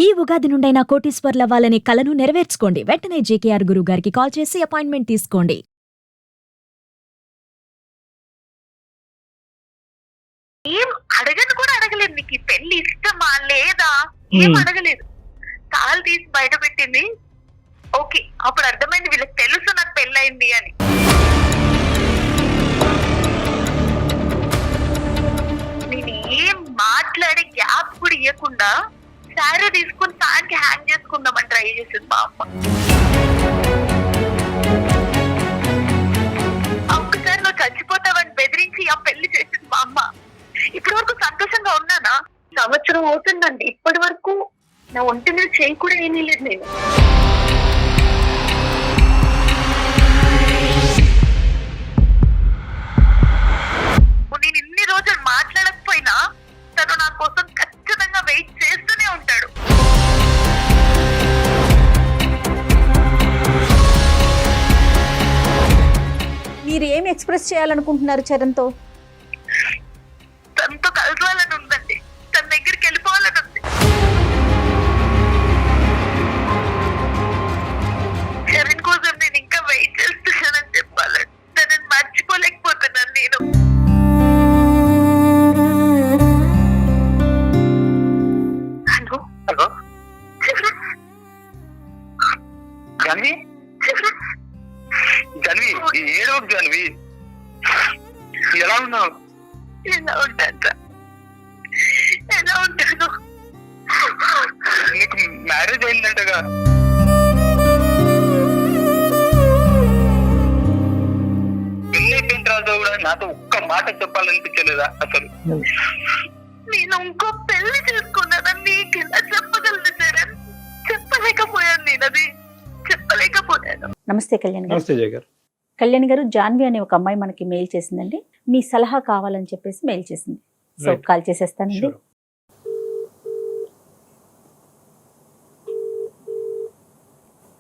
ఈ ఉగాది నుండైనా కోటీశ్వర్లవ్వాలనే కలను నెరవేర్చుకోండి. వెంటనే జేకేఆర్ గురువు గారికి కాల్ చేసి అపాయింట్మెంట్ తీసుకోండి. ఏం అడగను కూడా అడగలేదు. నీకు ఈ పెళ్లి ఇష్టమా లేదా ఏం అడగలేదు. కాలు తీసి బయట పెట్టింది. ఓకే, అప్పుడు అర్థమైంది వీళ్ళకి తెలుసు నాకు పెళ్ళయింది అని. నేను ఏం మాట్లాడే గ్యాప్ కూడా ఇవ్వకుండా శారీ తీసుకుని ఫ్యాన్ కి హ్యాంగ్ చేసుకుందామని ట్రై చేసింది మా అమ్మ. ఒక్కసారి నువ్వు చచ్చిపోతావని బెదిరించి ఆ పెళ్లి చేసింది మా అమ్మ. ఇప్పటి వరకు సంతోషంగా ఉన్నానా? సంవత్సరం అవుతుందండి. ఇప్పటి వరకు నా ఒంటి మీద చేయి కూడా ఏమీ లేదు. నేను ఇన్ని రోజులు మాట్లాడకపోయినా తను నా కోసం ఖచ్చితంగా వెయిట్ చేస్తూనే ఉంటాడు. మీరు ఏమి ఎక్స్ప్రెస్ చేయాలనుకుంటున్నారు చరణ్తో? తనతో కలవాలని ఉందండి. తన దగ్గరికి వెళ్ళిపోవాలని ఉంది. చరణ్ కోసం నేను ఇంకా వెయిట్ చేస్తున్నానని చెప్పాలని తనని మర్చిపోలేకపోతున్నాను నేను. హలో హలో జాన్వి, జాన్వి ఏడో జాన్వి, ఎలా ఉన్నావు? ఎలా ఉంటాను? ఎలా ఉంటాను? నీకు మ్యారేజ్ అయిందంటగా? పెళ్లి అయిపోయిన తర్వాత కూడా నాతో ఒక్క మాట చెప్పాలనిపించలేదా అసలు? నేను ఇంకో పెళ్లి చేసుకున్నానని నీకు ఎలా చెప్పగలను చరణ్? చెప్పలేకపోయాను. నేను అది చెప్పలేకపోయాను. నమస్తే కళ్యాణ్ గారు. నమస్తే జయ గారు. కళ్యాణ్ గారు, జాన్వి అనే ఒక అమ్మాయి మనకి మెయిల్ చేసిందండి. మీ సలహా కావాలని చెప్పేసి మెయిల్ చేసింది. So Right. కాల్ చేసేస్తానండి. Sure.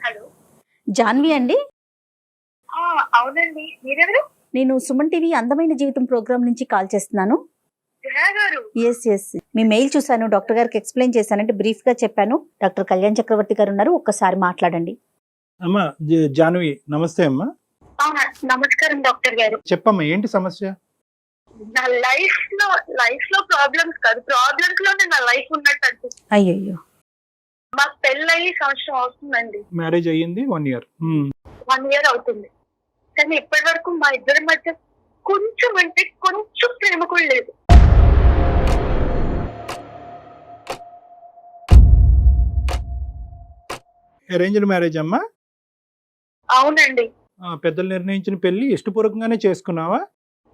హలో, జాన్వి అండి, అవునండి. మీరెవరు? నేను సుమన్ టీవీ అందమైన జీవితం ప్రోగ్రామ్ నుంచి కాల్ చేస్తున్నాను. జయ గారు. ఎస్ మీ మెయిల్ చూశాను, డాక్టర్ గారికి ఎక్స్ప్లెయిన్ చేశానంటే బ్రీఫ్ గా చెప్పాను. డాక్టర్ కళ్యాణ్ చక్రవర్తి గారు ఉన్నారు, ఒక్కసారి మాట్లాడండి. అమ్మా జాన్వి, నమస్తే అమ్మా. నమస్కారం డాక్టర్ గారు. చెప్పమ్మా, ఏంటి సమస్య? నా లైఫ్ లో ప్రాబ్లమ్స్ కాదు, ప్రాబ్లమ్స్ లోనే నా లైఫ్ ఉన్నట్టు అనిపిస్తుంది. అయ్యయ్యో. మాకు పెళ్ళయి సంవత్సరం అవుతుందండి. మ్యారేజ్ అయ్యింది 1 year. 1 year అవుతుంది. కానీ ఇప్పటి వరకు మా ఇద్దరి మధ్య కొంచెం అంటే కొంచెం ప్రేమ కూడా లేదు. అరేంజ్డ్ మ్యారేజ్ అమ్మా? అవునండి. పెద్దలు నిర్ణయించిన పెళ్లి ఇష్టపూర్వకంగానే చేసుకున్నావా?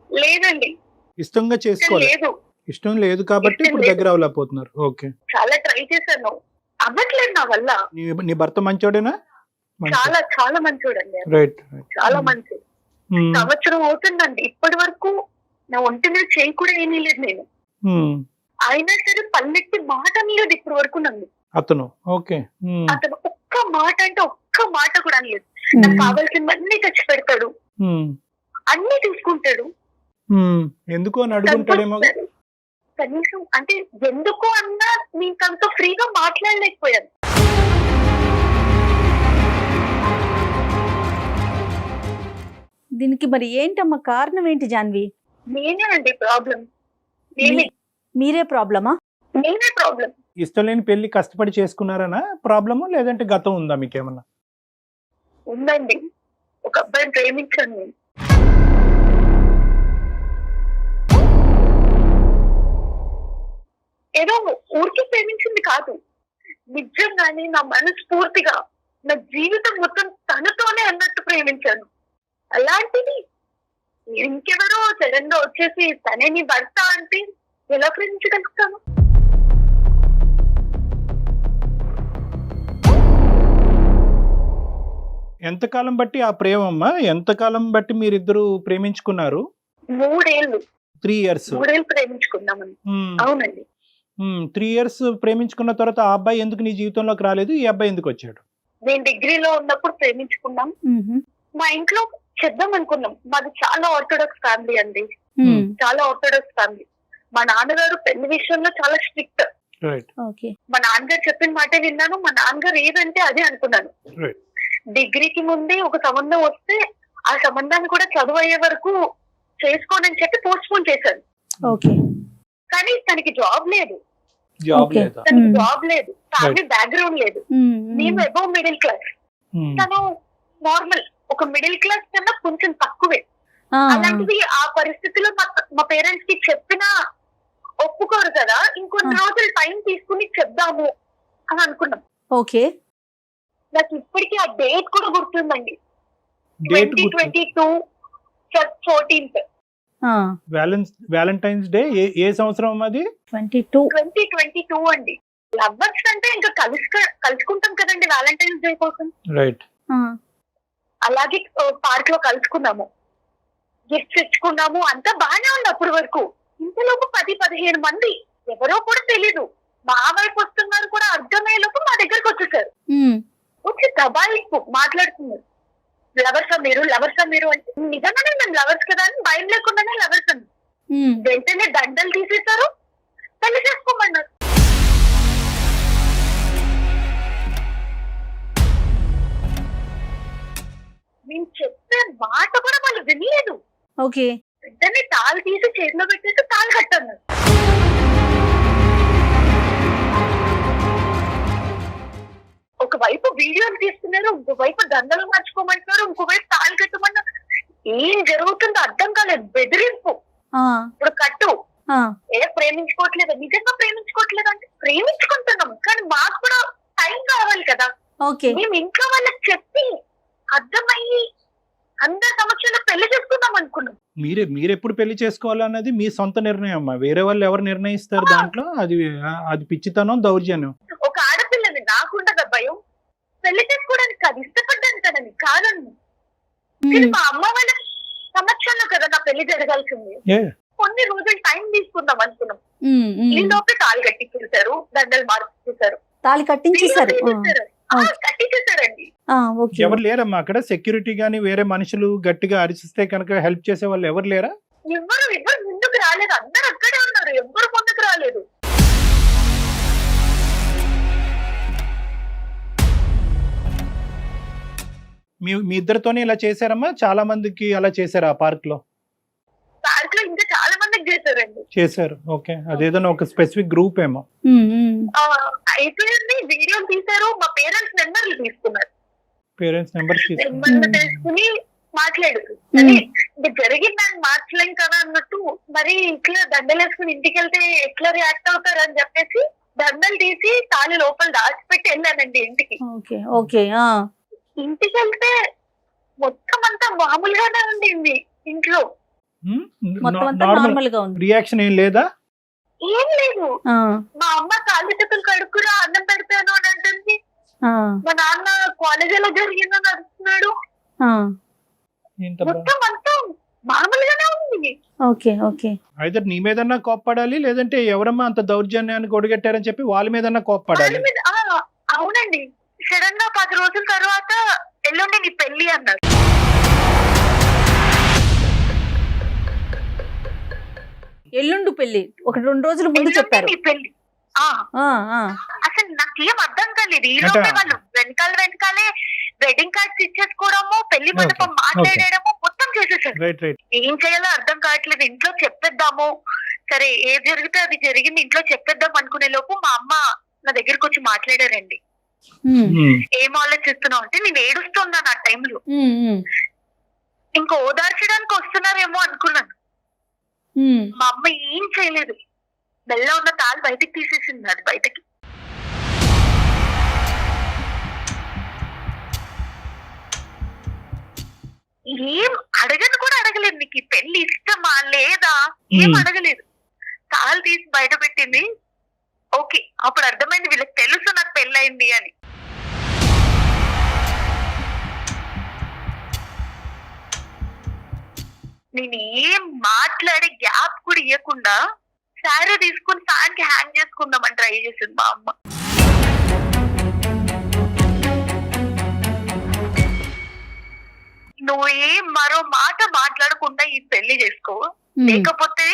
లేదండి, ఇష్టంగా చేసుకోవాలి. లేదు. ఇష్టం లేదు కాబట్టి ఇష్టం ఇప్పుడు లేదు. దగ్గర అవ్వలేకపోతున్నారు. ఓకే. చాలా ట్రై చేశాను, అవ్వట్లేదు నా వల్ల. నీ భర్త మంచోడేనా? చాలా చాలా మంచోడండి. రైట్. చాలా మంచి. సంవత్సరం అవుతుందండి. ఇప్పటి వరకు నా ఒంటి మీద చేయి కూడా ఏమీ లేదు నేను. అయినా సరే పల్లెట్టి మాట అనలేదు ఇప్పటి వరకు నన్ను. అతను ఓకే. అతను ఒక్క మాట అంటే ఒక్క మాట కూడా అనలేదు. నాకు కావాల్సిందన్నీ తెచ్చి పెడతాడు, అన్ని తీసుకుంటాడు. ఎందుకు అని అడుగుంటాడేమో. కనీసం అంటే ఎందుకు అన్నా నీకంత ఫ్రీగా మాట్లాడలేకపోయాను. దీనికి మరి ఏంటమ్మా కారణం ఏంటి జాన్వి? నేనే అండి ప్రాబ్లం. మీరే ప్రాబ్లమా? నేనే ప్రాబ్లం. ఇష్టం లేని పెళ్లి కష్టపడి చేసుకున్నారనా ప్రాబ్లము, లేదంటే గతం ఉందా మీకేమన్నా? ఉందండి. ఒక అబ్బాయిని ప్రేమించాను నేను. ఏదో ఊరికి ప్రేమించింది కాదు, నిజంగానే నా మనస్ఫూర్తిగా నా జీవితం మొత్తం తనతోనే అన్నట్టు ప్రేమించాను. అలాంటిది ఇంకెవరో సడన్ గా వచ్చేసి తనే నీ భర్త అంటే ఎలా ప్రేమించగలుగుతాను? ఎంతకాలం బట్టి ఆ ప్రేమ అమ్మా? ఎంతకాలం బట్టి మీరిద్దరు ప్రేమించుకున్నారు? 3 ఏళ్ళు. 3 years. 3 ఏళ్ళు ప్రేమించుకున్నామని. అవునండి. 3 years ప్రేమించుకున్న తర్వాత ఆ అబ్బాయి ఎందుకు నీ జీవితంలోకి రాలేదు? ఈ అబ్బాయి ఎందుకు వచ్చాడు? నేను డిగ్రీలో ఉన్నప్పుడు ప్రేమించుకున్నాం. మా ఇంట్లో చేద్దాం అనుకున్నాం. మాది చాలా ఆర్థోడాక్స్ ఫ్యామిలీ అండి, చాలా ఆర్థోడాక్స్ ఫ్యామిలీ. మా నాన్నగారు పెళ్లి విషయంలో చాలా స్ట్రిక్ట్. రైట్. ఓకే. మా నాన్నగారు చెప్పిన మాటే విన్నాను. మా నాన్నగారు ఏదంటే అదే అనుకున్నాను. Right. డిగ్రీకి ముందే ఒక సంబంధం వస్తే ఆ సంబంధాన్ని కూడా చదువు అయ్యే వరకు చేసుకోనని చెప్పి పోస్ట్ పోన్ చేశాను. ఓకే. కానీ తనకి జాబ్ లేదు, జాబ్ Okay. లేదా? తనకి Hmm. జాబ్ లేదు, ఫ్యామిలీ బ్యాక్గ్రౌండ్ లేదు. మేము అబౌవ్ మిడిల్ క్లాస్, తను నార్మల్ ఒక మిడిల్ క్లాస్ కన్నా కొంచెం తక్కువే. అలాంటిది ఆ పరిస్థితిలో మా పేరెంట్స్ కి చెప్పినా ఒప్పుకోరు కదా. ఇంకొన్ని రోజులు టైం తీసుకుని చెప్దాము అని అనుకున్నాం. ఓకే. నాకు ఇప్పటికీ ఆ డేట్ కూడా గుర్తుందండి. డేట్ 2022 14th వ్యాలంటైన్స్ డే ఏ సంవత్సరం అది? 22 అండి. లవ్వర్స్ అంటే ఇంకా కలుసుకుంటాం కదండి వ్యాలంటైన్స్ డే కోసం. రైట్. అలాగే పార్క్ లో కలుసుకున్నాము, గిఫ్ట్స్ ఇచ్చుకున్నాము, అంతా బాగానే ఉంది అప్పటి వరకు. ఇంతలోపు 10-15 మంది ఎవరో కూడా తెలీదు మా వైపు వస్తున్నారు కూడా అర్థమయ్యేలోపు మా దగ్గరకు వచ్చేసారు. వచ్చి దబాయింపు మాట్లాడుతున్నారు. లవర్సా మీరు అంటే నిజంగానే మేము లవర్స్ కదా అని భయం లేకుండానే లవర్స్ అని వెంటనే దండలు తీసేశారు, పెళ్లి చేసుకోమన్నారు. మేము చెప్పే మాట కూడా వాళ్ళు వినలేదు. ఓకే. వెంటనే తాళి తీసి చేతిలో పెట్టేసి తాళి కట్టన్నారు. ఒకవైపు వీడియోలు తీస్తున్నారు, ఇంకోవైపు దండలు మార్చుకోమంటున్నారు, ఇంకోవైపు తాళి కట్టమన్నారు. ఏం జరుగుతుందో అర్థం కాలేదు. బెదిరింపు. ఇప్పుడు కట్టు ప్రేమించుకోవట్లేదు, నిజంగా ప్రేమించుకోవట్లేదు అంటే ప్రేమించుకుంటున్నాం కానీ మాకు కూడా టైం కావాలి కదా. మేము ఇంట్లో వాళ్ళకి చెప్పి అర్థమయ్యి అందరి సమక్షంలో పెళ్లి చేసుకుందాం అనుకున్నాం. మీరెప్పుడు పెళ్లి చేసుకోవాలన్నది మీ సొంత నిర్ణయం అమ్మా. వేరే వాళ్ళు ఎవరు నిర్ణయిస్తారు దాంట్లో? అది పిచ్చితనం, దౌర్జన్యం. ఒక ఆడపిల్లని నాకుండగా భయం. పెళ్లి చేసుకోవడానికి కాదు, ఇష్టపడ్డాను కదని కాదని. మా అమ్మ వాళ్ళ సమక్షంలో కదా నా పెళ్లి జరగాల్సింది. కొన్ని రోజులు టైం తీసుకుందాం అనుకున్నాం. ఈ లోపే తాళి కట్టించేశారు, దండలు మార్చేశారు, తాళి కట్టించేశారు. కట్టించేశారండి. ఎవరు లేరమ్మా అక్కడ? సెక్యూరిటీ గానీ వేరే మనుషులు గట్టిగా అరిచిస్తే కనుక హెల్ప్ చేసే వాళ్ళు ఎవరు లేరా? ఎవరు ముందుకు రాలేదు. అందరు అక్కడే ఉన్నారు, ఎవ్వరు ముందుకు రాలేదు. మీ ఇద్దరితోనే ఇలా చేశారమ్మా? చాలా మందికి అలా చేశారు ఆ పార్క్ లో? పార్క్ లో ఇంకా చాలా మందికి చేశారండి. చేశారు. ఓకే. అదేదో ఒక స్పెసిఫిక్ గ్రూప్ ఏమో అయిపోయింది. వీడియోలు తీశారు, మా పేరెంట్స్ నెంబర్లు తీసుకున్నారు. పేరెంట్స్ నెంబర్స్ తీసుకుని మాట్లాడు జరిగిందని మార్చలేం కదా అన్నట్టు. మరి ఇట్లా దండలు వేసుకుని ఇంటికి వెళ్తే ఎట్లా రియాక్ట్ అవుతారు అని చెప్పేసి దండలు తీసి తాళి లోపల దాచిపెట్టి వెళ్ళానండి ఇంటికి. ఇంటికి వెళ్తే మొత్తం అంతా మామూలుగానే ఉండింది. ఇంట్లో రియాక్షన్ ఏం లేదా? ఏం లేదు. మా అమ్మ కాళ్ళు చేతులు కడుక్కురా అన్నం పెడతాను అని అంటుంది. మా నాన్న కాలేజీలో జరిగిందని అడుగుతున్నాడు. మొత్తం అంతా మామూలుగానే ఉంది. అయితే నీ మీదన్నా కోప్పడాలి, లేదంటే ఎవరమ్మా అంత దౌర్జన్యాన్ని కొడగట్టారని చెప్పి వాళ్ళ మీదన్నా కోప్పడాలి. అవునండి. సడన్ గా 10 రోజుల తర్వాత ఎల్లుండి నీ పెళ్లి అన్నారు. ఎల్లుండి పెళ్లి 1-2 రోజుల ముందు చెప్పారు. నీ పెళ్లి అసలు నాకేం అర్థం కాలేదు. ఈ లోపే వాళ్ళు వెనకాలే వెడ్డింగ్ కార్డ్స్ ఇచ్చేసుకోవడము, పెళ్లి మండపం మాట్లాడేయడము మొత్తం చేసేసారు. ఏం చేయాలో అర్థం కావట్లేదు. ఇంట్లో చెప్పేద్దాము, సరే ఏది జరిగితే అది జరిగింది, ఇంట్లో చెప్పేద్దాం అనుకునే లోపు మా అమ్మ నా దగ్గరకు వచ్చి మాట్లాడారండి. ఏం ఆలోచిస్తున్నావు అంటే నేను ఏడుస్తున్నాను ఆ టైంలో. ఇంకా ఓదార్చడానికి వస్తున్నారేమో అనుకున్నాను. మా అమ్మ ఏం చేయలేదు, బెల్ల ఉన్న తాళి బయటికి తీసేసింది. అది బయటకి ఏం అడగను కూడా అడగలేదు. నీకు ఈ పెళ్లి ఇష్టమా లేదా ఏం అడగలేదు. తాళి తీసి బయట పెట్టింది. ఓకే, అప్పుడు అర్థమైంది వీళ్ళకి తెలుసు నాకు పెళ్ళయింది అని. నేను ఏం మాట్లాడే గ్యాప్ కూడా ఇవ్వకుండా శారీ తీసుకుని ఫ్యాన్ కి హ్యాంగ్ చేసుకుందామని ట్రై చేసింది మా అమ్మ. నువ్వు ఏం మరో మాట మాట్లాడకుండా ఈ పెళ్లి చేసుకో, లేకపోతే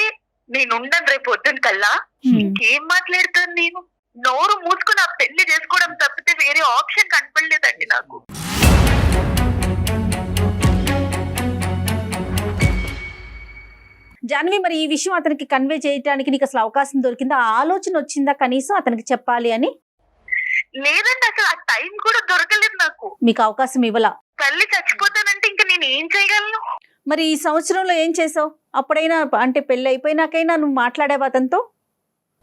నేను ఉండను రేపు పొద్దున కల్లా. ఇంకేం మాట్లాడుతాను నేను? నోరు మూసుకుని ఆ పెళ్లి చేసుకోవడం తప్పితే వేరే ఆప్షన్ కనపడలేదండి నాకు. జాన్వి, మరి ఈ విషయం అతనికి కన్వే చేయడానికి నీకు అసలు అవకాశం దొరికిందా? ఆ ఆలోచన వచ్చిందా కనీసం అతనికి చెప్పాలి అని? లేదండి, అసలు ఆ టైం కూడా దొరకలేదు నాకు. మీకు అవకాశం ఇవ్వలా? తల్లి చచ్చిపోతానంటే ఇంకా నేను ఏం చేయగలను? మరి ఈ సంవత్సరంలో ఏం చేసావు? అప్పుడైనా అంటే పెళ్లి అయిపోయినాకైనా నువ్వు మాట్లాడావా అతనితో?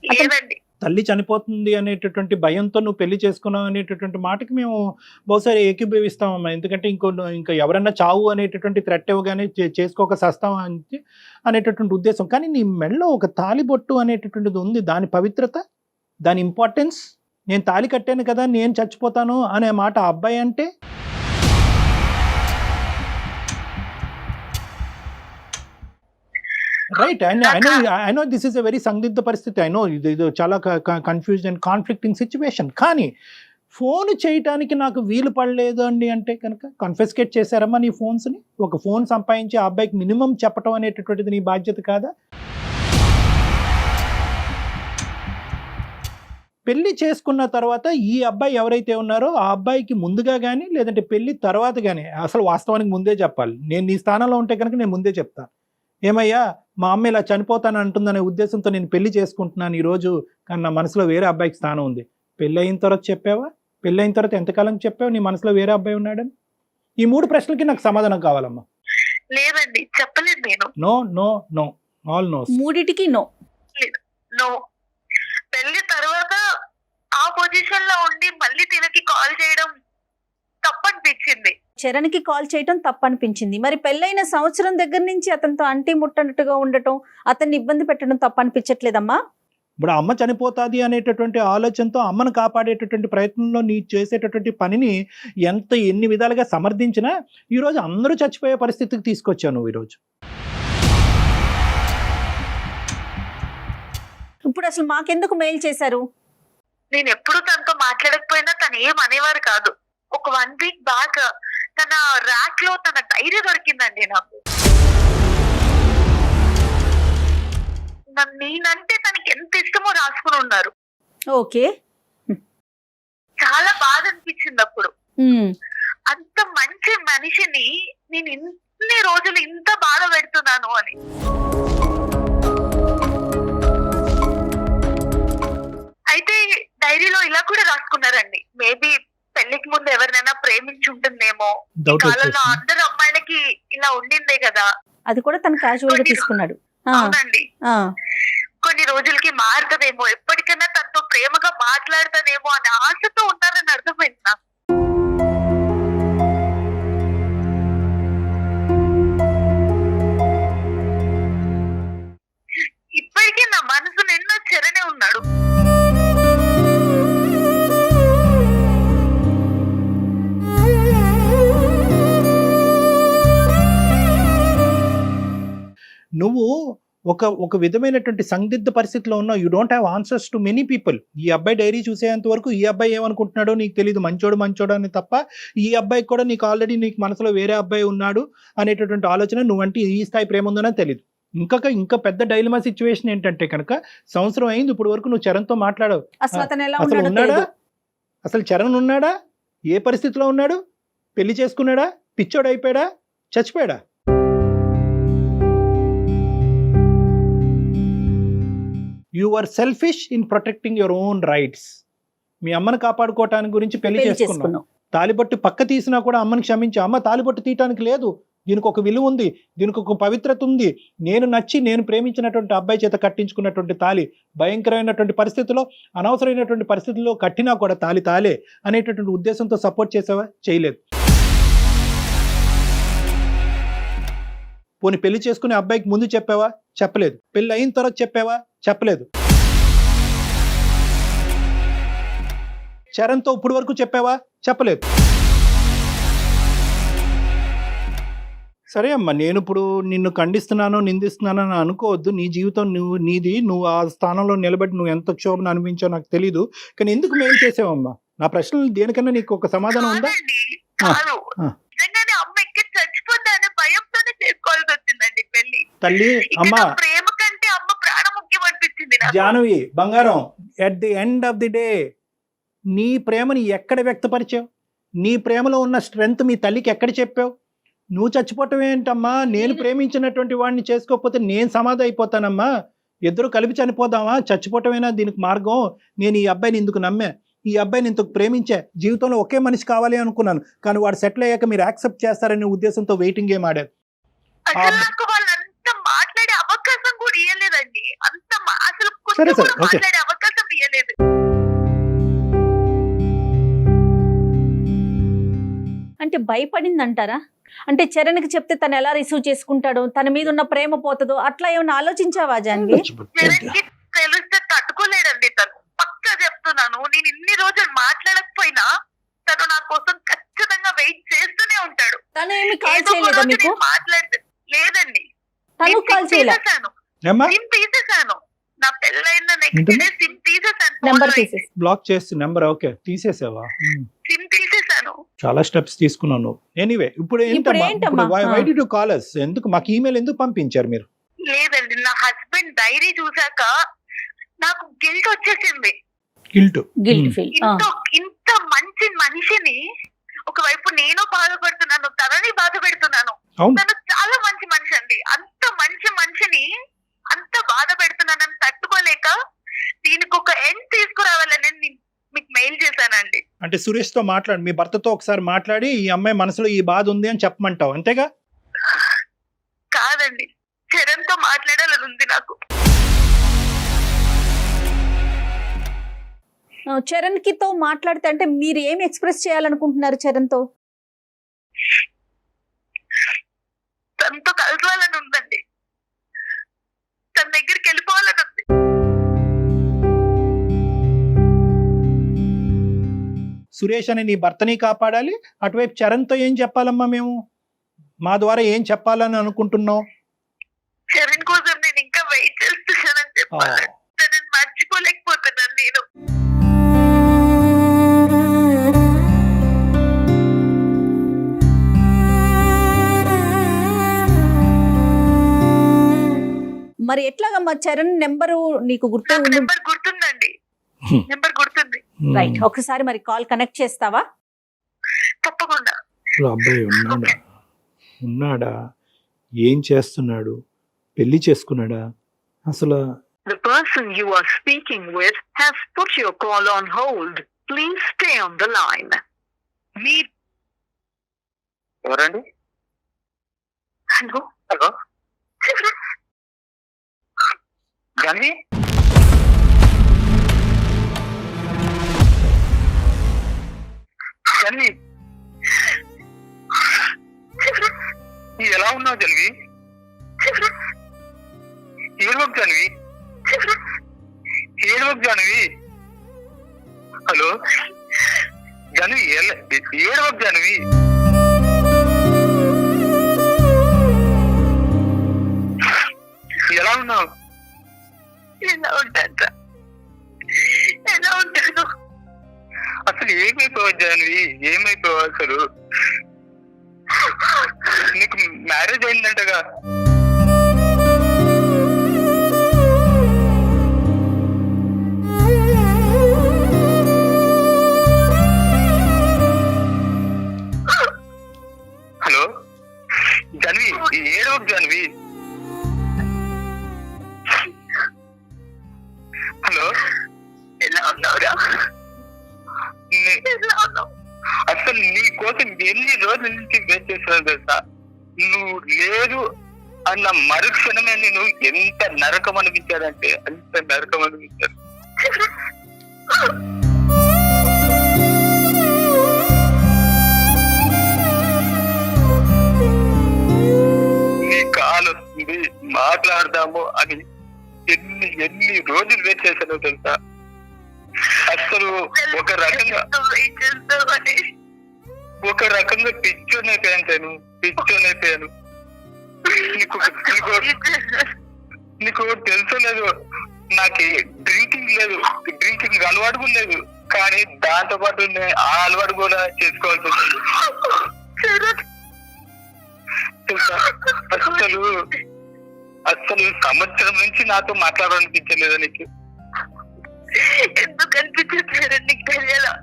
లేదండి. తల్లి చనిపోతుంది అనేటటువంటి భయంతో నువ్వు పెళ్లి చేసుకున్నావు అనేటటువంటి మాటకి మేము బహుశా ఏకీభవిస్తామమ్మా. ఎందుకంటే ఇంకా ఎవరన్నా చావు అనేటటువంటి థ్రెట్ ఇవ్వగానే చేసుకోక సస్తాం అనేటటువంటి ఉద్దేశం. కానీ నీ మెడలో ఒక తాలిబొట్టు అనేటటువంటిది ఉంది, దాని పవిత్రత, దాని ఇంపార్టెన్స్. నేను తాళి కట్టాను కదా, నేను చచ్చిపోతాను అనే మాట ఆ అబ్బాయి అంటే right. I know this is a very సందిగ్ధ పరిస్థితి. ఐ నో ఇది చాలా కన్ఫ్యూజ్ అండ్ కాన్ఫ్లిక్టింగ్ సిచ్యువేషన్. కానీ ఫోన్ చేయటానికి నాకు వీలు పడలేదు అండి అంటే కనుక కన్ఫెస్కేట్ చేశారమ్మా నీ ఫోన్స్ని? ఒక ఫోన్ సంపాదించి ఆ అబ్బాయికి మినిమం చెప్పటం అనేటటువంటిది నీ బాధ్యత కాదా? పెళ్లి చేసుకున్న తర్వాత ఈ అబ్బాయి ఎవరైతే ఉన్నారో ఆ అబ్బాయికి ముందుగా కానీ లేదంటే పెళ్లి తర్వాత కానీ, అసలు వాస్తవానికి ముందే చెప్పాలి. నేను నీ స్థానంలో ఉంటే కనుక నేను ముందే చెప్తాను, ఏమయ్యా మా అమ్మ ఇలా చనిపోతాను అంటుందనే ఉద్దేశంతో నేను పెళ్లి చేసుకుంటున్నాను ఈరోజు, కానీ నా మనసులో వేరే అబ్బాయికి స్థానం ఉంది. పెళ్ళి అయిన తర్వాత చెప్పావా? పెళ్ళి అయిన తర్వాత ఎంతకాలం చెప్పావు నీ మనసులో వేరే అబ్బాయి ఉన్నాడని? ఈ 3 ప్రశ్నలకి నాకు సమాధానం కావాలమ్మా. లేదండి, చెప్పలేదు నేను. No no no, all no. మూడిటికి నో. నో. పెళ్లి తర్వాత ఆ పొజిషన్ లో ఉండి మళ్ళీ తినకి కాల్ చేయడం తప్పనిపించింది. చరణ్కి కాల్ చేయటం తప్పనిపించింది. మరి పెళ్ళైన సంవత్సరం దగ్గర నుంచి అతనితో అంటి ముట్టనట్టుగా ఉండటం, అతన్ని ఇబ్బంది పెట్టడం తప్పనిపించట్లేదమ్మా? ఇప్పుడు అమ్మ చనిపోతుంది అనేటటువంటి ఆలోచనతో అమ్మను కాపాడేటటువంటి ప్రయత్నంలో నీ చేసేటటువంటి పనిని ఎన్ని విధాలుగా సమర్థించినా ఈరోజు అందరూ చచ్చిపోయే పరిస్థితికి తీసుకొచ్చావు నువ్వు ఈరోజు. ఇప్పుడు అసలు మాకెందుకు మెయిల్ చేశారు? నేను ఎప్పుడు తనతో మాట్లాడకపోయినా తను ఏం అనేవారు కాదు. ఒక 1 వీక్ బ్యాక్ తన ర్యాక్ లో తన డైరీ దొరికిందండి నాకు. నేనంటే తనకి ఎంత ఇష్టమో రాసుకుని ఉన్నారు. ఓకే. చాలా బాధ అనిపించింది అప్పుడు. అంత మంచి మనిషిని నేను ఇన్ని రోజులు ఇంత బాధ పెడుతున్నాను అని. అయితే డైరీలో ఇలా కూడా రాసుకున్నారండి, మేబీ పెళ్లికి ముందు ఎవరినైనా ప్రేమించి ఉంటుందేమో, ఈ కాలంలో అందరు అమ్మాయిలకి ఇలా ఉండిందే కదా. అది కూడా తను క్యాజువల్ గా తీసుకున్నాడు. అవునండి. కొన్ని రోజులకి మారుతుందేమో, ఎప్పటికైనా తనతో ప్రేమగా మాట్లాడతానేమో అనే ఆశతో ఉన్నారని అర్థమైంది నాకు. ఇప్పటికీ నా మనసు నిన్న చెరనే ఉన్నాడు. నువ్వు ఒక విధమైనటువంటి సందిగ్ధ పరిస్థితిలో ఉన్నావు. You don't have answers to many people. ఈ అబ్బాయి డైరీ చూసేంత వరకు ఈ అబ్బాయి ఏమనుకుంటున్నాడో నీకు తెలియదు, మంచోడు అని తప్ప ఈ అబ్బాయికి కూడా నీకు ఆల్రెడీ నీకు మనసులో వేరే అబ్బాయి ఉన్నాడు అనేటటువంటి ఆలోచన, నువ్వంటే ఈ స్థాయి ప్రేమ ఉందనని తెలియదు. ఇంకా పెద్ద డైలమా సిచ్యువేషన్ ఏంటంటే కనుక సంవత్సరం అయింది ఇప్పుడు వరకు నువ్వు చరణ్తో మాట్లాడవు. అసలు ఉన్నాడా? అసలు చరణ్ ఉన్నాడా? ఏ పరిస్థితిలో ఉన్నాడు? పెళ్లి చేసుకున్నాడా? పిచ్చోడు అయిపోయాడా? చచ్చిపోయాడా? You are selfish in protecting your own rights. మీ అమ్మను కాపాడుకోవటానికి గురించి పెళ్లి చేసుకున్నావు. తాలిబొట్టు పక్క తీసినా కూడా అమ్మని క్షమించి, అమ్మ తాలిబొట్టు తీయటానికి లేదు, దీనికి ఒక విలువ ఉంది, దీనికి ఒక పవిత్రత ఉంది, నేను ప్రేమించినటువంటి అబ్బాయి చేత కట్టించుకున్నటువంటి తాలి భయంకరమైనటువంటి పరిస్థితుల్లో, అనవసరమైనటువంటి పరిస్థితుల్లో కట్టినా కూడా తాలే అనేటటువంటి ఉద్దేశంతో సపోర్ట్ చేసావా? చేయలేదు. పోనీ పెళ్లి చేసుకునే అబ్బాయికి ముందు చెప్పావా? చెప్పలేదు. పెళ్లి అయిన తర్వాత చెప్పావా? చెప్పలేదు. చరణ్తో ఇప్పుడు వరకు చెప్పావా? చెప్పలేదు. సరే అమ్మా, నేను ఇప్పుడు నిన్ను ఖండిస్తున్నాను, నిందిస్తున్నాను అని అనుకోవద్దు. నీ జీవితం నీది, నువ్వు ఆ స్థానంలో నిలబడి నువ్వు ఎంత క్షోభను అనిపించావు నాకు తెలీదు. కానీ ఎందుకు మెయిల్ చేసావమ్మా? నా ప్రశ్నలు దేనికన్నా నీకు ఒక సమాధానం ఉందా? భయంతోనే చేసుకోవాల్సి వచ్చిందండి పెళ్లి. తల్లి, అమ్మ ప్రేమ కంటే అమ్మ ప్రాణం ముఖ్యం అనిపించింది అనిపించింది నాకు. జానవి బంగారం, at the end of the day నీ ప్రేమని ఎక్కడ వ్యక్తపరిచావు? నీ ప్రేమలో ఉన్న స్ట్రెంగ్త్ మీ తల్లికి ఎక్కడ చెప్పావు? నువ్వు చచ్చిపోవటం ఏంటమ్మా? నేను ప్రేమించినటువంటి వాడిని చేసుకోకపోతే నేను సమాధి అయిపోతానమ్మా, ఇద్దరు కలిపి చనిపోదామా, చచ్చిపోవటమేనా దీనికి మార్గం? నేను ఈ అబ్బాయిని ఇందుకు నమ్మా, ఈ అబ్బాయిని ఇంతకు ప్రేమించా, జీవితంలో ఒకే మనిషి కావాలి అనుకున్నాను, కానీ వాడు సెటిల్ అయ్యాక మీరు యాక్సెప్ట్ చేస్తారనే ఉద్దేశంతో వెయిటింగ్ గేమ్ ఆడారు. అసలు నాకు వాళ్ళంతా మాట్లాడే అవకాశం కూడా ఇవ్వలేదండి. అసలు సరే, కొంచెం సరే, కూడా ఓకే. మాట్లాడే అవకాశం ఇవ్వలేదు. అంటే భయపడింది అంటారా? అంటే చరణ్కి చెప్తే తను ఎలా రిసీవ్ చేసుకుంటాడో, తన మీద ఉన్న ప్రేమ పోతుందో, అట్లా ఏమైనా ఆలోచించావా జాన్వి? జగన్కి తెలిస్తే తట్టుకోలేడండి తను. పక్కా చెప్తున్నాను. నేను ఇన్ని రోజులు మాట్లాడకపోయినా తను నా కోసం ఖచ్చితంగా వెయిట్ చేస్తూనే ఉంటాడు. తను ఏమి కాల్ ఏదో ఒక చేయలేదా రోజు మీకు? నేను లేదండి. తను నేను కాల్ సిమ్ చేయలే? తీసేశాను. ఏమ్మా సిమ్ తీసేశాను. నా పెళ్ళైన నెక్స్ట్ ఏంటమ్మా? Day SIM తీసేశాను. నెంబర్ ఫోన్లో తీసేసి బ్లాక్ చేసి నెంబర్ ఓకే తీసేసావా? సిమ్ తీసేశాను. చాలా స్టెప్స్ తీసుకున్నావు నువ్వు. ఎనీవే ఇప్పుడు ఏంటమ్మా? Why did you call us? ఎందుకు మాకు ఈమెయిల్ ఎందుకు పంపించారు మీరు? లేదండి, నా హస్బెండ్ డైరీ చూసాక నాకు గిల్ట్ వచ్చేసింది. Guilt guilt feel. ఇంత మంచి మనిషిని ఒకవైపు నేను బాధపడుతున్నాను, తనని బాధ పెడుతున్నాను. అవును. తను చాలా మంచి మనిషి అండి. అంత మంచి మనిషిని అంత బాధ పెడుతున్నానని తట్టుకోలేక దీనికి ఒక ఎండ్ తీసుకురావాలని నేను మీకు మెయిల్ చేశానండి. అంటే సురేష్ తో మాట్లాడి, మీ భర్తతో ఒకసారి మాట్లాడి ఈ అమ్మాయి మనసులో ఈ బాధ ఉంది అని చెప్పమంటావు, అంతేగా? కాదండి, చరణ్ తో మాట్లాడాలని ఉంది నాకు. చరణ్ తో మాట్లాడితే అంటే మీరు ఏం ఎక్స్ప్రెస్ చేయాలనుకుంటున్నారు చరణ్ తో? తనతో కలవాలని ఉందండి. తన దగ్గరికి వెళ్ళిపోవాలని ఉంది. సురేష్ అని నీ భర్తని కాపాడాలి, అటువైపు చరణ్తో ఏం చెప్పాలమ్మా మేము? మా ద్వారా ఏం చెప్పాలని అనుకుంటున్నావు? చరణ్ కోసం నేను ఇంకా వెయిట్ చేస్తున్నానని చెప్పాలి. తనని మర్చిపోలేకపోతున్నాను నేను. మరి ఎట్లాగమ్మా చరణ్ నెంబరు నీకు గుర్తు నాకు నెంబర్ గుర్తుందండి. నెంబర్ గుర్తుంది. రైట్, ఒకసారి మరి కాల్ కనెక్ట్ చేస్తావా? తప్పకుండా. అసలు అబ్బాయి ఉన్నాడా? ఏం చేస్తున్నాడు? పెళ్లి చేసుకున్నాడా? అసలు The person you are speaking with has put your call on hold. Please stay on the line. ఎవరండి? హలో. హలో జాన్వి, జాన్వి ఎలా ఉన్నావు జాన్వి? ఏడవకు జాన్వి, ఏడవకు జాన్వి. హలో జాన్వి, ఏడవకు జాన్వి. ఎలా ఉన్నావు? ఎలా ఉంటాను? ఎలా ఉంటాను? అసలు ఏమైపోయావు జాన్వి? ఏమైపోయావు అసలు? నీకు మ్యారేజ్ అయిందంటగా? హలో జాన్వి, ఏడవకు జాన్వి. హలో ఎలా ఉన్నావురా? ఎలా ఉన్నావు? అసలు నీ కోసం ఎన్ని రోజుల నుంచి వెయిట్ చేస్తున్నాను తెలుసా? నువ్వు లేదు అన్న మరుక్షణమే నేను ఎంత నరకం అనిపించానంటే అంత నరకం అనిపించాను. నీ కాల్ వస్తుంది, మాట్లాడదాము అని ఎన్ని రోజులు వెయిట్ చేశానో తెలుసా? అసలు ఒక రకంగా పిచ్చోనైపోయాను. నీకు తెలుసలేదు, నాకు డ్రింకింగ్ లేదు, డ్రింకింగ్ అలవాటు కూడా లేదు, కానీ దాంతో పాటు ఆ అలవాటు కూడా చేసుకోవాల్సి వస్తుంది తెలుసా? అసలు సంవత్సరం నుంచి నాతో మాట్లాడాలనిపించలేదా నీకు? ఎందుకు అనిపించింది చరణ్? నీకు తెలియాలా?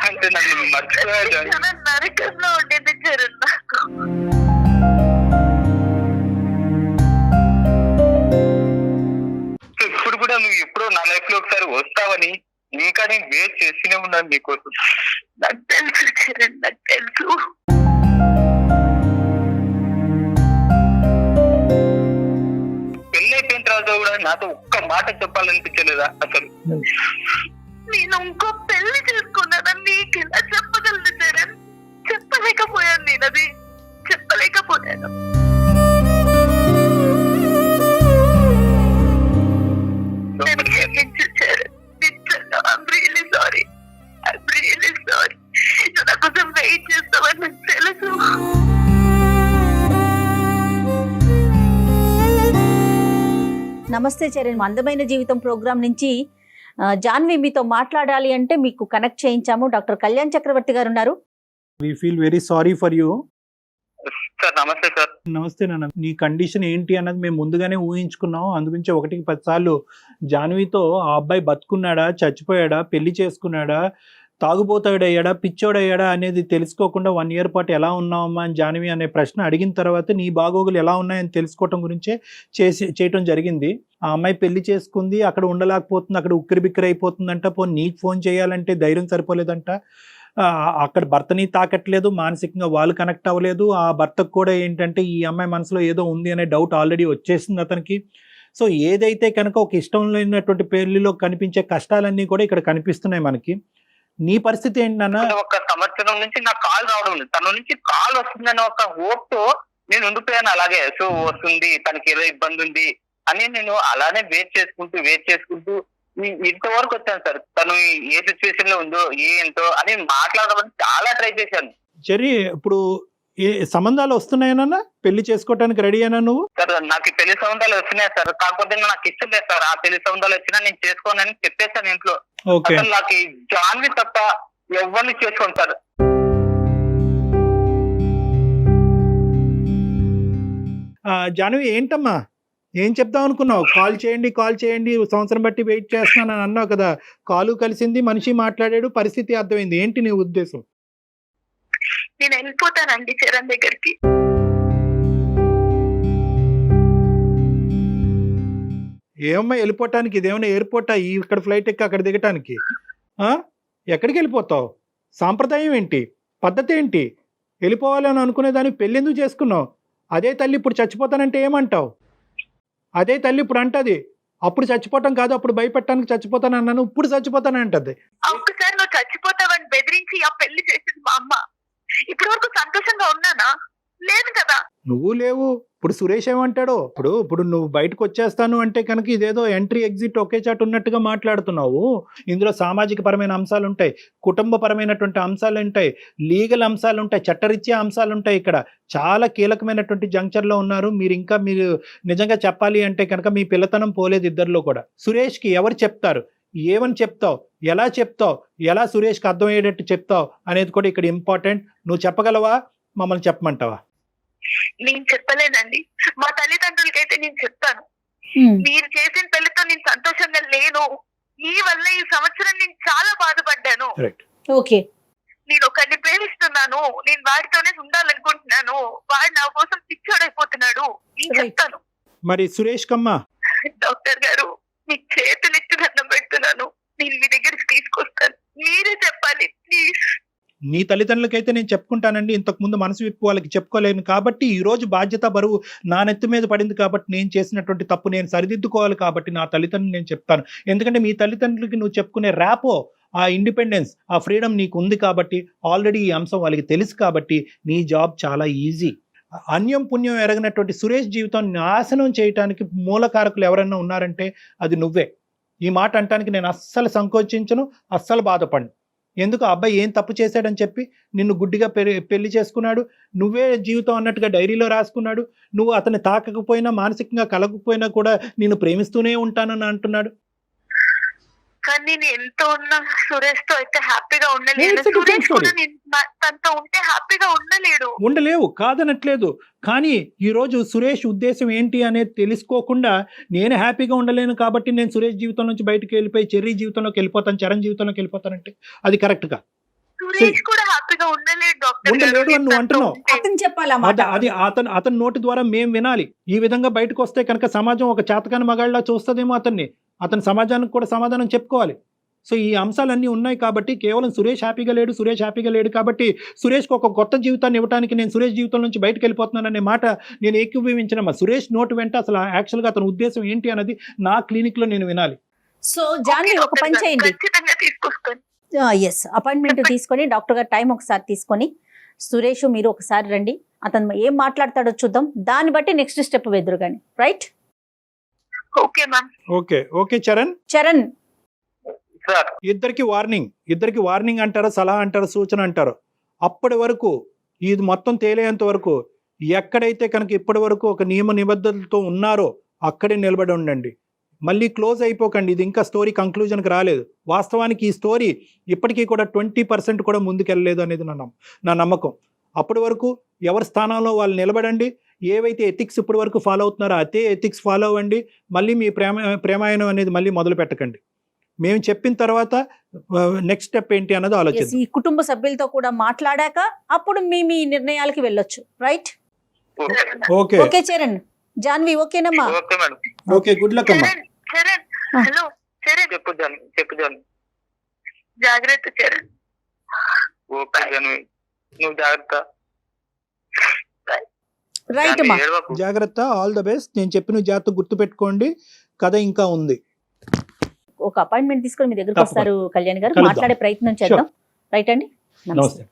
అంటే నన్ను మర్చిపోయా జాన్వి. చాలా నరకంలో ఉండేది చరణ్ నాకు. ఇప్పుడు కూడా నువ్వు ఎప్పుడో నా లైఫ్ లో ఒకసారి వస్తావని ఇంకా నేను వెయిట్ చేస్తూనే ఉన్నాను నీకోసం. నాకు తెలుసు చరణ్, నాకు తెలుసు. పెళ్ళైపోయిన తర్వాత కూడా నాతో ఒక్క మాట చెప్పాలనిపించలేదా అసలు? నేను ఇంకో పెళ్లి చేసుకున్నానని నీకు ఎలా చెప్పగలను చరణ్? చెప్పలేకపోయాను, నేను అది చెప్పలేకపోయాను. నేను క్షమించు చరణ్, నిజంగా I'm really sorry. I'm really sorry. నువ్వు నా కోసం వెయిట్ చేస్తావని నాకు తెలుసు. నమస్తే చరణ్, అందమైన జీవితం ప్రోగ్రామ్ నుంచి జాన్వి మీతో మాట్లాడాలి అంటే మీకు కనెక్ట్ చేయించాము. డాక్టర్ కళ్యాణ్ చక్రవర్తి గారు ఉన్నారు. We feel very sorry for you. Sir నమస్తే సార్. నమస్తే నాన్న. నీ కండిషన్ ఏంటి అన్నది మేము ముందుగానే ఊహించుకున్నాం. అందుగురించి 1-10 సార్లు జాన్వితో ఆ అబ్బాయి బతుకున్నాడా, చచ్చిపోయాడా, పెళ్లి చేసుకున్నాడా, తాగుబోతాడయ్యాడా, పిచ్చోడయ్యాడా అనేది తెలుసుకోకుండా 1 year పాటు ఎలా ఉన్నావమ్మా అని జాన్వి అనే ప్రశ్న అడిగిన తర్వాత నీ బాగోగులు ఎలా ఉన్నాయని తెలుసుకోవటం గురించే చేయటం జరిగింది. ఆ అమ్మాయి పెళ్లి చేసుకుంది, అక్కడ ఉండలేకపోతుంది, అక్కడ ఉక్కిరి బిక్కిరి అయిపోతుందంట. నీకు ఫోన్ చేయాలంటే ధైర్యం సరిపోలేదంట. అక్కడ భర్తని తాకట్లేదు, మానసికంగా వాళ్ళు కనెక్ట్ అవ్వలేదు. ఆ భర్తకు కూడా ఏంటంటే ఈ అమ్మాయి మనసులో ఏదో ఉంది అనే డౌట్ ఆల్రెడీ వచ్చేసింది అతనికి. సో ఏదైతే కనుక ఒక ఇష్టం లేనటువంటి పెళ్లిలో కనిపించే కష్టాలన్నీ కూడా ఇక్కడ కనిపిస్తున్నాయి మనకి. నీ పరిస్థితి ఏంటి నాన్న? ఒక సంవత్సరం నుంచి నాకు కాల్ రావడం లేదు. తన నుంచి కాల్ వస్తుందని ఒక హోప్ తో నేను ఉండిపోయాను అలాగే. సో వస్తుంది, తనకి ఏదో ఇబ్బంది ఉంది అని నేను అలానే వెయిట్ చేసుకుంటూ ఇంతవరకు వచ్చాను సార్. తను ఏ సిచ్యువేషన్ లో ఉందో ఏంటో అని మాట్లాడడానికి చాలా ట్రై చేశాను. సరే, ఇప్పుడు ఏ సంబంధాలు వస్తున్నాయనా? పెళ్లి చేసుకోవడానికి రెడీ అయినా నువ్వు? సార్ నాకు పెళ్లి సంబంధాలు వస్తున్నాయి సార్, కాకపోతే నాకు ఇష్టం లేదు సార్. ఆ పెళ్లి సంబంధాలు వచ్చినా నేను చేసుకోనని చెప్పేశాను ఇంట్లో. ఓకే. అసలు నాకు ఈ జాన్వి తప్ప ఎవరిని చేసుకోను సార్. జాన్వి ఏంటమ్మా, ఏం చెప్దాం అనుకున్నావు? కాల్ చేయండి సంవత్సరం బట్టి వెయిట్ చేస్తున్నాను అన్నావు కదా. కాలు కలిసింది, మనిషి మాట్లాడాడు, పరిస్థితి అర్థమైంది. ఏంటి నీ ఉద్దేశం? నేను వెళ్ళిపోతానండి చరణ్ దగ్గరికి. ఏమమ్మా వెళ్ళిపోవటానికి? ఇదేమన్నా ఎయిర్పోర్టా? ఇక్కడ ఫ్లైట్ ఎక్కి అక్కడ దిగటానికి? ఎక్కడికి వెళ్ళిపోతావు? సాంప్రదాయం ఏంటి, పద్ధతి ఏంటి? వెళ్ళిపోవాలని అనుకునేదాన్ని పెళ్ళి ఎందుకు చేసుకున్నావు? అదే తల్లి ఇప్పుడు చచ్చిపోతానంటే ఏమంటావు? అదే తల్లి ఇప్పుడు అంటది అప్పుడు చచ్చిపోవటం కాదు, అప్పుడు భయపెట్టడానికి చచ్చిపోతాను అన్నాను, ఇప్పుడు చచ్చిపోతానంటది. ఒక్కసారి నువ్వు చచ్చిపోతావని బెదిరించి ఆ పెళ్లి చేసింది మా అమ్మ. ఇప్పటి వరకు సంతోషంగా ఉన్నానా? లేదు కదా. నువ్వు లేవు. ఇప్పుడు సురేష్ ఏమంటాడో? ఇప్పుడు నువ్వు బయటకు వచ్చేస్తాను అంటే కనుక ఇదేదో ఎంట్రీ ఎగ్జిట్ ఒకే చాటు ఉన్నట్టుగా మాట్లాడుతున్నావు. ఇందులో సామాజిక పరమైన అంశాలు ఉంటాయి, కుటుంబ పరమైనటువంటి అంశాలు ఉంటాయి, లీగల్ అంశాలు ఉంటాయి, చట్టరీత్యా అంశాలు ఉంటాయి. ఇక్కడ చాలా కీలకమైనటువంటి జంక్చర్లో ఉన్నారు మీరు నిజంగా చెప్పాలి అంటే కనుక మీ పిల్లతనం పోలేదు ఇద్దరిలో కూడా. సురేష్కి ఎవరు చెప్తారు, ఏమని చెప్తావు, ఎలా చెప్తావు, ఎలా సురేష్కి అర్థమయ్యేటట్టు చెప్తావు అనేది కూడా ఇక్కడ ఇంపార్టెంట్. నువ్వు చెప్పగలవా, మమ్మల్ని చెప్పమంటావా? నేను చెప్పలేనండి. మా తల్లిదండ్రులకైతే నేను చెప్తాను. మీరు చేసిన పెళ్లితో నేను సంతోషంగా లేను. ఈ వల్ల ఈ సంవత్సరం నేను చాలా బాధపడ్డాను. ఓకే. నేను ఒకరిని ప్రేమిస్తున్నాను, నేను వాడితోనే ఉండాలనుకుంటున్నాను, వాడు నా కోసం పిచ్చోడైపోతున్నాడు. నేను చెప్తాను. మరి సురేష్ కమ్మా? డాక్టర్ గారు, మీ చేతులెత్తి దండం పెడుతున్నాను, నేను మీ దగ్గరికి తీసుకొస్తాను. మీరే చెప్పాలి ప్లీజ్. నీ తల్లిదండ్రులకైతే నేను చెప్పుకుంటానండి. ఇంతకుముందు మనసు విప్పి వాళ్ళకి చెప్పుకోలేను కాబట్టి ఈ రోజు బాధ్యత బరువు నా నెత్తి మీద పడింది కాబట్టి నేను చేసినటువంటి తప్పు నేను సరిదిద్దుకోవాలి కాబట్టి నా తల్లిదండ్రులు నేను చెప్తాను. ఎందుకంటే మీ తల్లిదండ్రులకి నువ్వు చెప్పుకునే ర్యాపో, ఆ ఇండిపెండెన్స్, ఆ ఫ్రీడమ్ నీకు ఉంది కాబట్టి, ఆల్రెడీ ఈ అంశం వాళ్ళకి తెలుసు కాబట్టి నీ జాబ్ చాలా ఈజీ. అన్యం పుణ్యం ఎరగినటువంటి సురేష్ జీవితం నాశనం చేయడానికి మూలకారకులు ఎవరైనా ఉన్నారంటే అది నువ్వే. ఈ మాట అంటానికి నేను అస్సలు సంకోచించను, అస్సలు బాధపడను. ఎందుకు ఆ అబ్బాయి ఏం తప్పు చేశాడని చెప్పి నిన్ను గుడ్డిగా పెళ్లి చేసుకున్నాడు, నువ్వే జీవితం అన్నట్టుగా డైరీలో రాసుకున్నాడు. నువ్వు అతన్ని తాకకపోయినా, మానసికంగా కలగకపోయినా కూడా నిన్ను ప్రేమిస్తూనే ఉంటానని అంటున్నాడు. కానీ నేను ఎంతో ఉన్నా సురేష్ తో అయితే హ్యాపీగా ఉండలేను. It's a different Suresh story. కూడా తనతో ఉంటే హ్యాపీగా ఉండలేడు. ఉండలేవు, కాదనట్లేదు. కానీ ఈరోజు సురేష్ ఉద్దేశం ఏంటి అనేది తెలుసుకోకుండా నేను హ్యాపీగా ఉండలేను కాబట్టి నేను సురేష్ జీవితం నుంచి బయటకు వెళ్ళిపోయి చెర్రీ జీవితంలోకి వెళ్ళిపోతాను, చరణ్ జీవితంలోకి వెళ్ళిపోతానంటే అది కరెక్ట్గా సురేష్ కూడా హ్యాపీగా ఉండలేడు డాక్టర్ గారు. ఉండలేడు అని నువ్వు అంటున్నావు. అతను చెప్పాలన్నమాట. అది అతని నోటి ద్వారా మేము వినాలి. ఈ విధంగా బయటకు వస్తే కనుక సమాజం ఒక చేతకాని మగాళ్ళ చూస్తుందేమో అతని సమాజానికి కూడా సమాధానం చెప్పుకోవాలి. సో ఈ అంశాలన్నీ ఉన్నాయి కాబట్టి కేవలం సురేష్ హ్యాపీగా లేడు కాబట్టి సురేష్కి ఒక కొత్త జీవితాన్ని ఇవ్వడానికి నేను సురేష్ జీవితం నుంచి బయటకు వెళ్ళిపోతున్నాననే మాట నేను ఏకీభవించినమ్మా. సురేష్ నోటి వెంట అసలు యాక్చువల్గా అతని ఉద్దేశం ఏంటి అన్నది నా క్లినిక్లో నేను వినాలి. సో జాన్వి ఒక పని చేయండి. ఖచ్చితంగా తీసుకొస్తాను. ఎస్, అపాయింట్మెంట్ తీసుకొని డాక్టర్ గారు టైం ఒకసారి తీసుకొని సురేష్ మీరు ఒకసారి రండి, అతను ఏం మాట్లాడతాడో చూద్దాం, దాన్ని బట్టి నెక్స్ట్ స్టెప్ వెదురు కానీ. Right? Okay ma'am. Okay Charan sir ఇద్దరికి వార్నింగ్ అంటారు, సలహా అంటారు, సూచన అంటారు. అప్పటి వరకు ఇది మొత్తం తేలేంత వరకు ఎక్కడైతే కనుక ఇప్పటి వరకు ఒక నియమ నిబద్ధతలతో ఉన్నారో అక్కడే నిలబడి ఉండండి. మళ్ళీ క్లోజ్ అయిపోకండి. ఇది ఇంకా స్టోరీ కంక్లూజన్కి రాలేదు. వాస్తవానికి ఈ స్టోరీ ఇప్పటికీ కూడా 20% కూడా ముందుకెళ్ళలేదు అనేది నా నమ్మకం. అప్పటి వరకు ఎవరి స్థానంలో వాళ్ళు నిలబడండి. ఏవైతే ఎథిక్స్ ఇప్పటి వరకు ఫాలో అవుతున్నారో అదే ఎథిక్స్ ఫాలో అవ్వండి. మళ్ళీ మీ ప్రేమాయణం అనేది మళ్ళీ మొదలు పెట్టకండి. మేము చెప్పిన తర్వాత నెక్స్ట్ స్టెప్ ఏంటి అన్నది ఆలోచించండి. ఈ కుటుంబ సభ్యులతో కూడా మాట్లాడాక అప్పుడు మీ నిర్ణయాలకి వెళ్ళొచ్చు. రైట్? ఓకే చరణ్, జాన్వి ఓకేనమ్మా? Okay madam. Okay, good luck అమ్మా. చరణ్ హలో చరణ్. చెప్పు జాన్వి. జాగ్రత్త చరణ్. ఓకే జాన్వి, నువ్వు జాగ్రత్త. రైట్ అమ్మా. ఏడవకు. జాగ్రత్త, ఆల్ ద బెస్ట్. నేను చెప్పిన జాగ్రత్త గుర్తుపెట్టుకోండి, కథ ఇంకా ఉంది. ఒక అపాయింట్మెంట్ తీసుకొని మీ దగ్గరకు తప్పకుండా. వస్తారు కళ్యాణ్ గారు, కలుద్దాం. మాట్లాడే ప్రయత్నం చేద్దాం. రైట్ అండి? నమస్తే. నమస్తే.